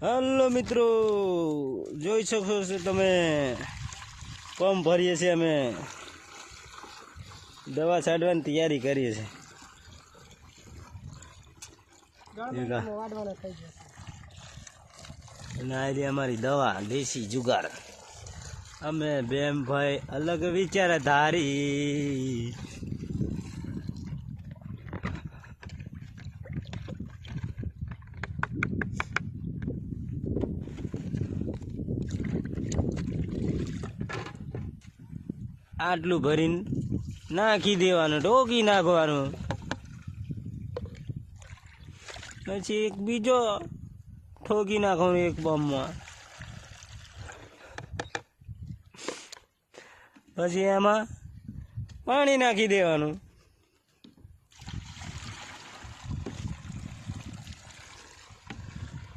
Hello મિત્રો, જોઈ શકો છો તમે પંપ ભરીએ છીએ અમે. દવા છાંટવાની તૈયારી કરીએ છીએ. અને આ અમારી દવા દેશી જુગાડ. અમે બેમ ભાઈ અલગ વિચાર ધારી. આટલું ભરીને નાખી દેવાનું, ઢોકી નાખવાનું. પછી એક બીજો ઠોકી નાખવાનું એક બમમાં. પછી એમાં પાણી નાખી દેવાનું.